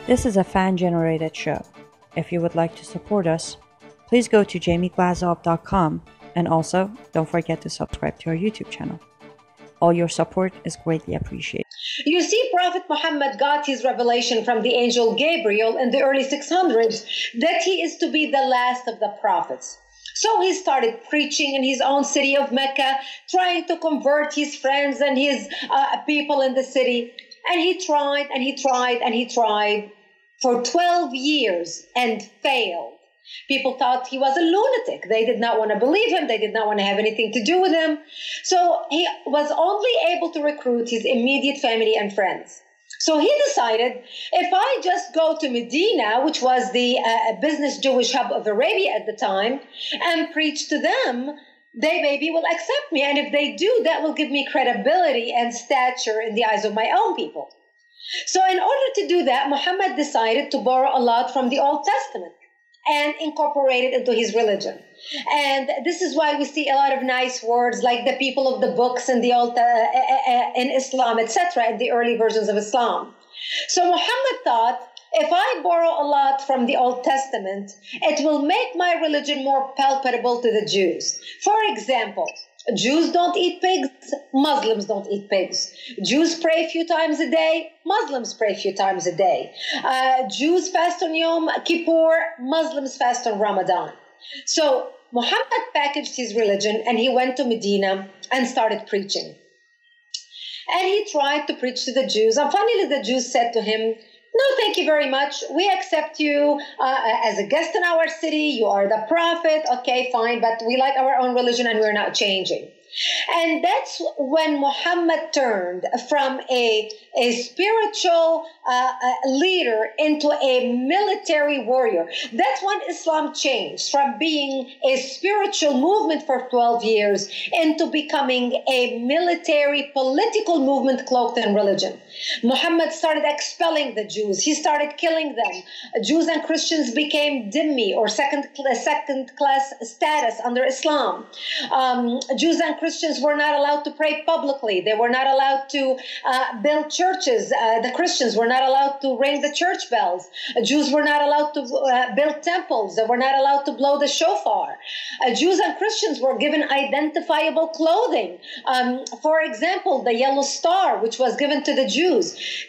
This is a fan-generated show. If you would like to support us, please go to jamieglazov.com, and also don't forget to subscribe to our YouTube channel. All your support is greatly appreciated. You see, Prophet Muhammad got his revelation from the angel Gabriel in the early 600s that he is to be the last of the prophets. So he started preaching in his own city of Mecca, trying to convert his friends and his people in the city. And he tried and he tried and he tried for 12 years and failed. People thought he was a lunatic. They did not want to believe him. They did not want to have anything to do with him. So he was only able to recruit his immediate family and friends. So he decided, if I just go to Medina, which was the business Jewish hub of Arabia at the time, and preach to them, they maybe will accept me. And if they do, that will give me credibility and stature in the eyes of my own people. So in order to do that, Muhammad decided to borrow a lot from the Old Testament and incorporate it into his religion. And this is why we see a lot of nice words like the people of the books in the old in Islam, etc., in the early versions of Islam. So Muhammad thought, if I borrow a lot from the Old Testament, it will make my religion more palpable to the Jews. For example, Jews don't eat pigs, Muslims don't eat pigs. Jews pray a few times a day, Muslims pray a few times a day. Jews fast on Yom Kippur, Muslims fast on Ramadan. So Muhammad packaged his religion and he went to Medina and started preaching. And he tried to preach to the Jews. And finally the Jews said to him, no, thank you very much. We accept you as a guest in our city. You are the prophet. Okay, fine. But we like our own religion and we're not changing. And that's when Muhammad turned from a spiritual leader into a military warrior. That's when Islam changed from being a spiritual movement for 12 years into becoming a military political movement cloaked in religion. Muhammad started expelling the Jews. He started killing them. Jews and Christians became dhimmi, or second class status under Islam. Jews and Christians were not allowed to pray publicly. They were not allowed to build churches. The Christians were not allowed to ring the church bells. Jews were not allowed to build temples. They were not allowed to blow the shofar. Jews and Christians were given identifiable clothing. For example, the yellow star, which was given to the Jews.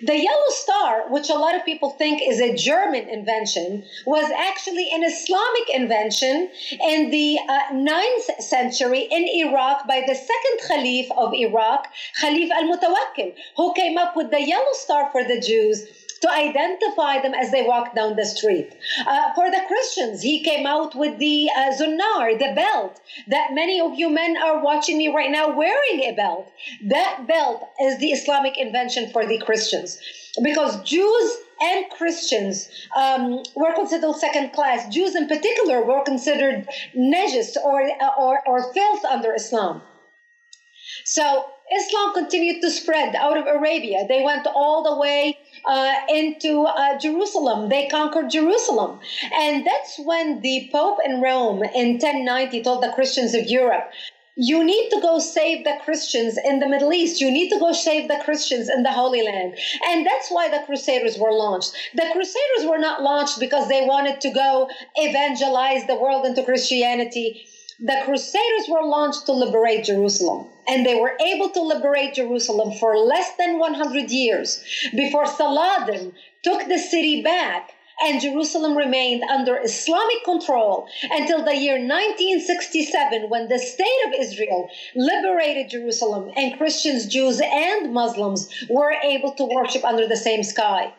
The yellow star, which a lot of people think is a German invention, was actually an Islamic invention in the 9th century in Iraq by the second Khalif of Iraq, Khalif al-Mutawakkil, who came up with the yellow star for the Jews to identify them as they walked down the street. For the Christians, he came out with the zunar, the belt, that many of you men are watching me right now wearing a belt. That belt is the Islamic invention for the Christians. Because Jews and Christians were considered second class. Jews in particular were considered najis or filth under Islam. So Islam continued to spread out of Arabia. They went all the way into Jerusalem. They conquered Jerusalem. And that's when the Pope in Rome in 1090 told the Christians of Europe, you need to go save the Christians in the Middle East. You need to go save the Christians in the Holy Land. And that's why the Crusaders were launched. The Crusaders were not launched because they wanted to go evangelize the world into Christianity. The Crusaders were launched to liberate Jerusalem. And they were able to liberate Jerusalem for less than 100 years before Saladin took the city back. And Jerusalem remained under Islamic control until the year 1967, when the State of Israel liberated Jerusalem and Christians, Jews, and Muslims were able to worship under the same sky.